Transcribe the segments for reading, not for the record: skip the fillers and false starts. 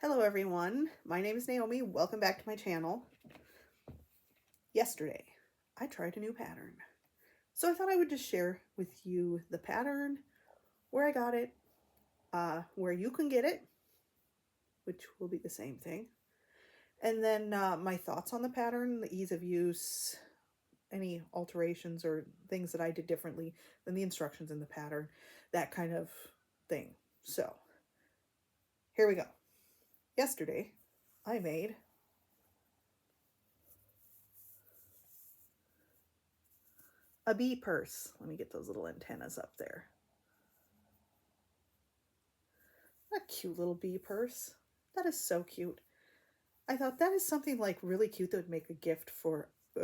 Hello everyone, my name is Naomi. Welcome back to my channel. Yesterday, I tried a new pattern. So I thought I would just share with you the pattern, where I got it, where you can get it, which will be the same thing, and then my thoughts on the pattern, the ease of use, any alterations or things that I did differently than the instructions in the pattern, that kind of thing. So, here we go. Yesterday, I made a bee purse. Let me get those little antennas up there. A cute little bee purse. That is so cute. I thought that is something like really cute that would make a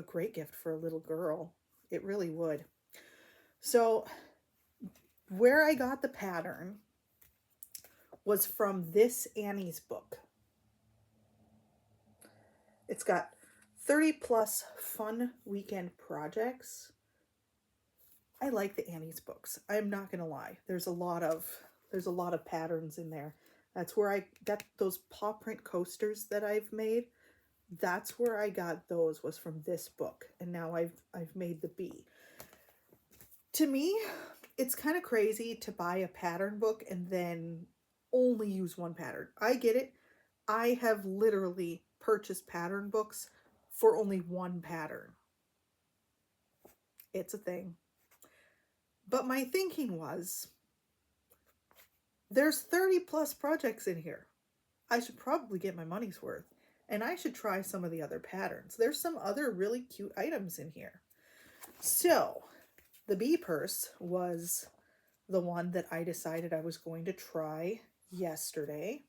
great gift for a little girl. It really would. So, where I got the pattern was from this Annie's book. It's got 30 plus fun weekend projects. I like the Annie's books. I'm not going to lie. There's a lot of patterns in there. That's where I got those paw print coasters that I've made. That's where I got those, was from this book. And now I've made the bee. To me, it's kind of crazy to buy a pattern book and then only use one pattern. I get it. I have literally purchased pattern books for only one pattern. It's a thing. But my thinking was, there's 30 plus projects in here. I should probably get my money's worth. And I should try some of the other patterns. There's some other really cute items in here. So, the bee purse was the one that I decided I was going to try yesterday.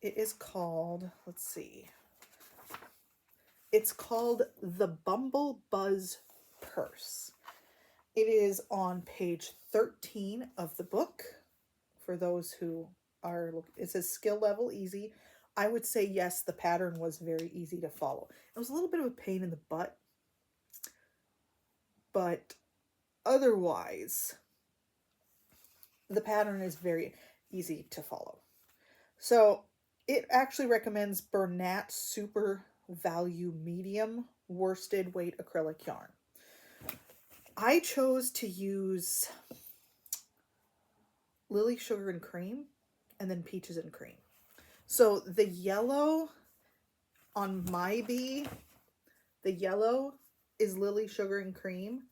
It is called, let's see. It's called the Bumble Buzz Purse. It is on page 13 of the book. For those who are, it says skill level easy. I would say yes, the pattern was very easy to follow. It was a little bit of a pain in the butt, but otherwise, the pattern is very easy to follow. So it actually recommends Bernat Super Value Medium Worsted Weight Acrylic Yarn. I chose to use Lily Sugar and Cream and then Peaches and Cream. So the yellow on my bee, the yellow is Lily Sugar and Cream.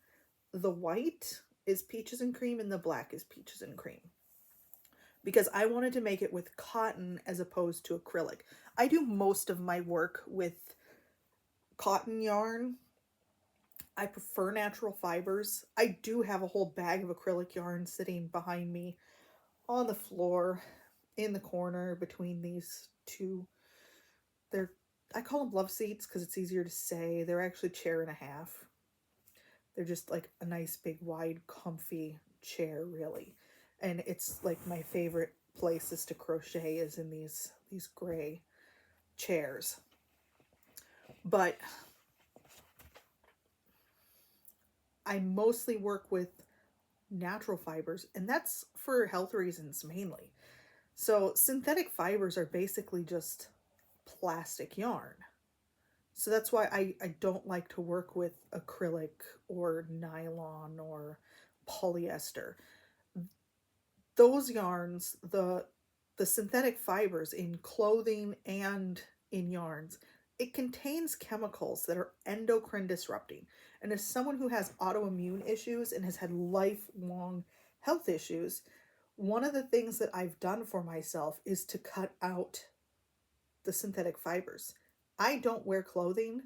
The white is Peaches and Cream and the black is Peaches and Cream. Because I wanted to make it with cotton as opposed to acrylic. I do most of my work with cotton yarn. I prefer natural fibers. I do have a whole bag of acrylic yarn sitting behind me on the floor in the corner between these two. I call them love seats because it's easier to say. They're actually chair and a half. They're just like a nice big wide comfy chair, really. And it's like my favorite places to crochet is in these gray chairs. But I mostly work with natural fibers, and that's for health reasons mainly. So synthetic fibers are basically just plastic yarn. So that's why I don't like to work with acrylic or nylon or polyester. Those yarns, the synthetic fibers in clothing and in yarns, it contains chemicals that are endocrine disrupting. And as someone who has autoimmune issues and has had lifelong health issues, one of the things that I've done for myself is to cut out the synthetic fibers. I don't wear clothing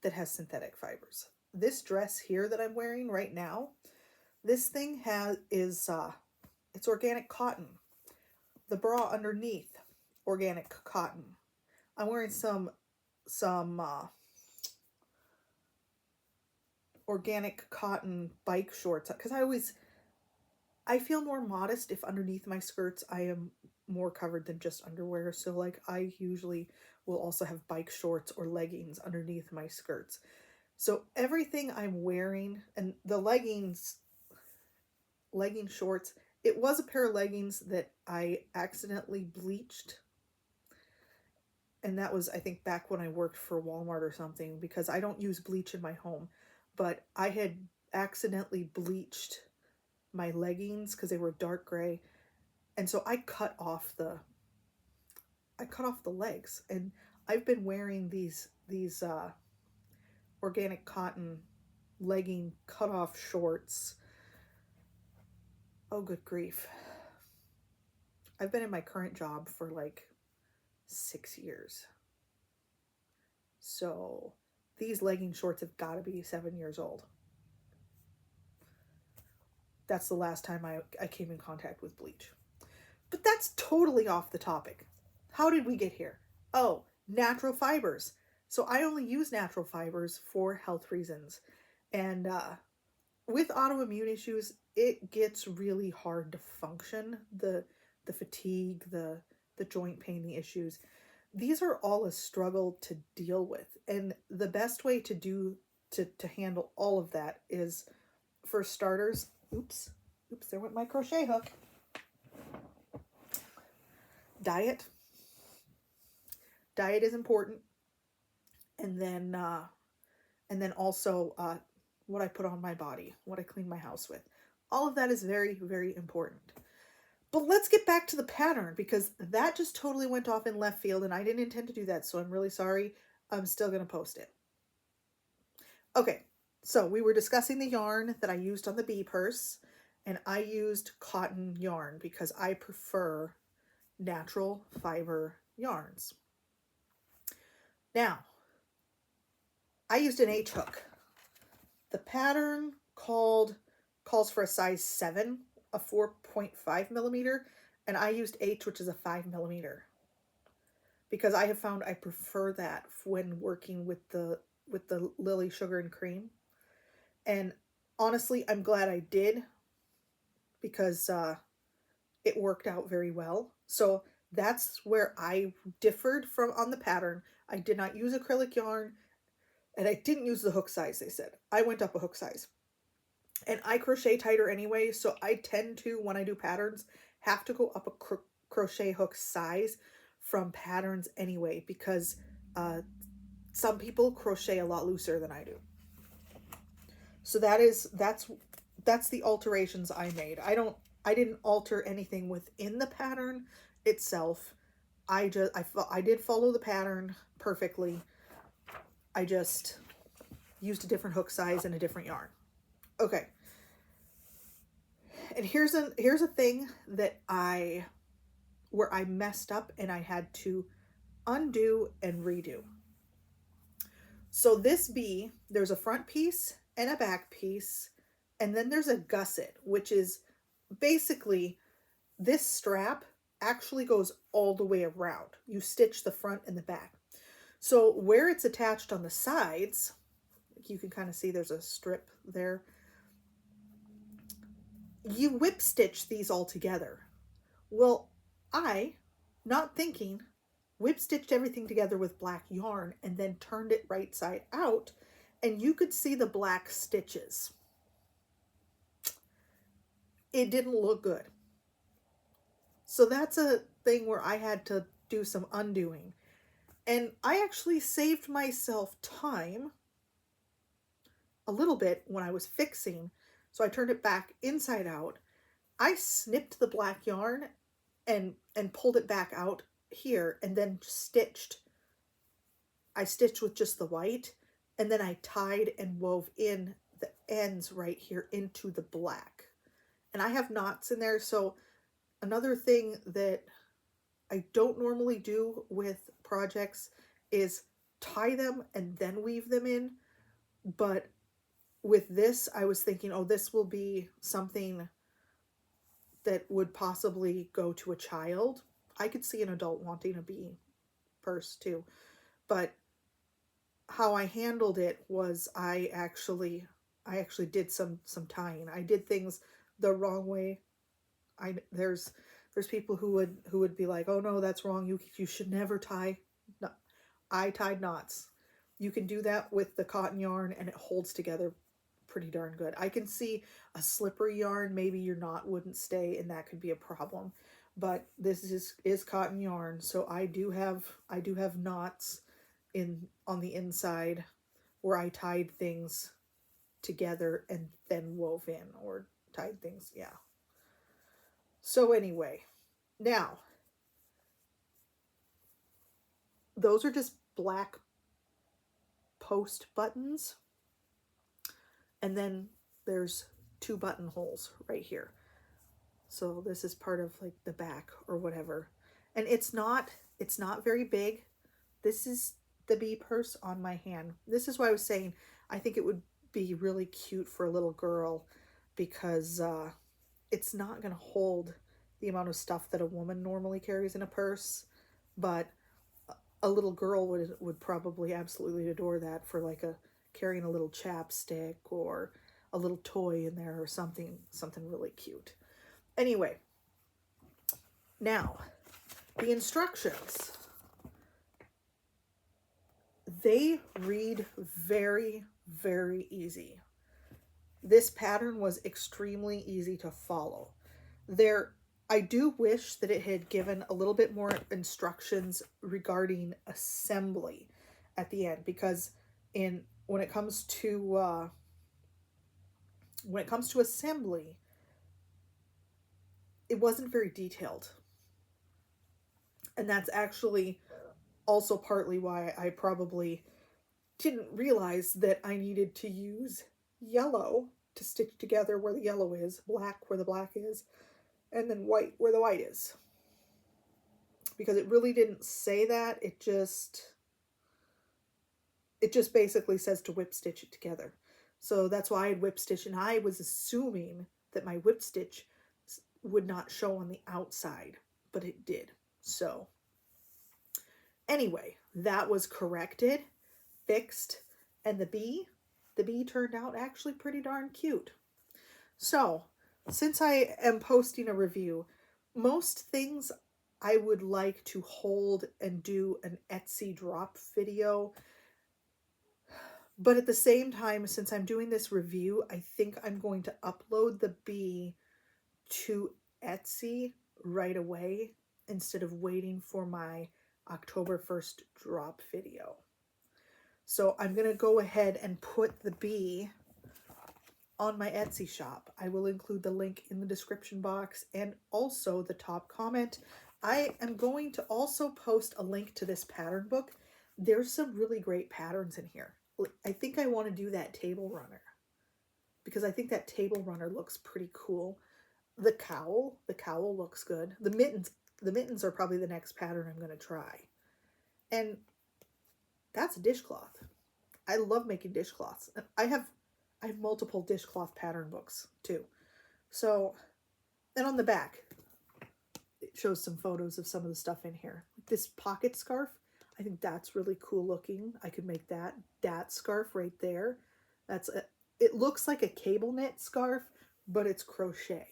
that has synthetic fibers. This dress here that I'm wearing right now, this thing it's organic cotton. The bra underneath, organic cotton. I'm wearing some organic cotton bike shorts because I feel more modest if underneath my skirts I am more covered than just underwear. So like I usually will also have bike shorts or leggings underneath my skirts. So everything I'm wearing, and the legging shorts, it was a pair of leggings that I accidentally bleached And that was, I think, back when I worked for Walmart or something, because I don't use bleach in my home. But I had accidentally bleached my leggings because they were dark gray. And so I cut off the legs, and I've been wearing these organic cotton legging cut off shorts. Oh, good grief. I've been in my current job for like 6 years. So these legging shorts have got to be 7 years old. That's the last time I came in contact with bleach. But that's totally off the topic. How did we get here? Oh, natural fibers. So I only use natural fibers for health reasons. And with autoimmune issues, it gets really hard to function. The fatigue, the joint pain, the issues. These are all a struggle to deal with. And the best way to handle all of that is, for starters, oops, there went my crochet hook. Diet. Diet is important. And then also what I put on my body, what I clean my house with. All of that is very, very important. But let's get back to the pattern, because that just totally went off in left field and I didn't intend to do that. So I'm really sorry. I'm still going to post it. Okay. So we were discussing the yarn that I used on the bee purse, and I used cotton yarn because I prefer natural fiber yarns. Now, I used an H hook. The pattern calls for a size 7, a 4.5 millimeter, and I used H, which is a 5 millimeter, because I have found I prefer that when working with the Lily Sugar and Cream. And honestly, I'm glad I did, because it worked out very well. So that's where I differed from on the pattern. I did not use acrylic yarn, and I didn't use the hook size, they said. I went up a hook size. And I crochet tighter anyway, so I tend to, when I do patterns, have to go up a crochet hook size from patterns anyway, because some people crochet a lot looser than I do. So that's the alterations I made. I didn't alter anything within the pattern itself. I did follow the pattern perfectly. I just used a different hook size and a different yarn. Okay. And here's a thing where I messed up and I had to undo and redo. So this bee, there's a front piece and a back piece, and then there's a gusset, which is basically this strap actually goes all the way around. You stitch the front and the back. So where it's attached on the sides, you can kind of see there's a strip there. You whip stitch these all together. Well, I, not thinking, whip stitched everything together with black yarn and then turned it right side out, and you could see the black stitches. It didn't look good. So that's a thing where I had to do some undoing. And I actually saved myself time a little bit when I was fixing. So I turned it back inside out. I snipped the black yarn and pulled it back out here, and then stitched. I stitched with just the white, and then I tied and wove in the ends right here into the black. And I have knots in there. So another thing that I don't normally do with projects is tie them and then weave them in. But with this, I was thinking, oh, this will be something that would possibly go to a child. I could see an adult wanting a bee purse too. But how I handled it was I actually did some tying. I did things the wrong way. There's people who would be like, oh no, that's wrong. You should never tie. No, I tied knots. You can do that with the cotton yarn and it holds together pretty darn good. I can see a slippery yarn, maybe your knot wouldn't stay and that could be a problem. but this is cotton yarn, so I do have knots in on the inside where I tied things together and then wove in, or tied things, yeah. So anyway, now those are just black post buttons, and then there's two buttonholes right here. So this is part of like the back or whatever. And it's not very big. This is the bee purse on my hand. This is why I was saying I think it would be really cute for a little girl, because it's not going to hold the amount of stuff that a woman normally carries in a purse, but a little girl would probably absolutely adore that for like a carrying a little chapstick or a little toy in there or something really cute. Anyway, now the instructions, they read very, very easy. This pattern was extremely easy to follow. I do wish that it had given a little bit more instructions regarding assembly at the end, because in when it comes to assembly, it wasn't very detailed. And that's actually also partly why I probably didn't realize that I needed to use yellow to stitch together where the yellow is, black where the black is, and then white where the white is. Because it really didn't say that. It just basically says to whip stitch it together. So that's why I had whip stitch, and I was assuming that my whip stitch would not show on the outside, but it did. So anyway, that was corrected, fixed, and the bee turned out actually pretty darn cute. So since I am posting a review, most things I would like to hold and do an Etsy drop video. But at the same time, since I'm doing this review, I think I'm going to upload the bee to Etsy right away instead of waiting for my October 1st drop video. So I'm going to go ahead and put the bee on my Etsy shop. I will include the link in the description box and also the top comment. I am going to also post a link to this pattern book. There's some really great patterns in here. I think I want to do that table runner, because I think that table runner looks pretty cool. The cowl looks good. The mittens are probably the next pattern I'm going to try. And that's a dishcloth. I love making dishcloths. I have multiple dishcloth pattern books too. So, and on the back, it shows some photos of some of the stuff in here. This pocket scarf, I think that's really cool looking. I could make that scarf right there. It looks like a cable knit scarf, but it's crochet.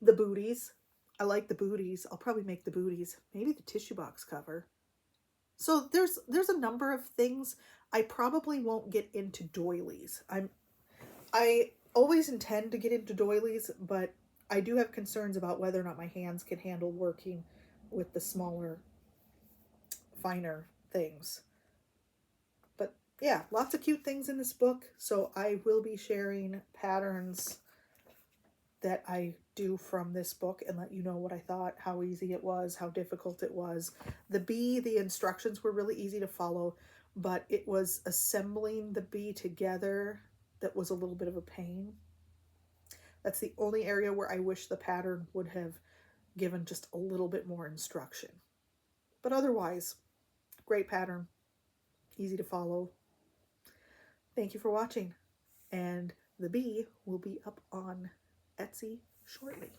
The booties, I like the booties. I'll probably make the booties. Maybe the tissue box cover. So there's a number of things. I probably won't get into doilies. I always intend to get into doilies, but I do have concerns about whether or not my hands can handle working with the smaller, finer things. But yeah, lots of cute things in this book. So I will be sharing patterns that I do from this book and let you know what I thought, how easy it was, how difficult it was. The instructions were really easy to follow, but it was assembling the bee together that was a little bit of a pain. That's the only area where I wish the pattern would have given just a little bit more instruction. But otherwise, great pattern, easy to follow. Thank you for watching, and the bee will be up on Etsy shortly.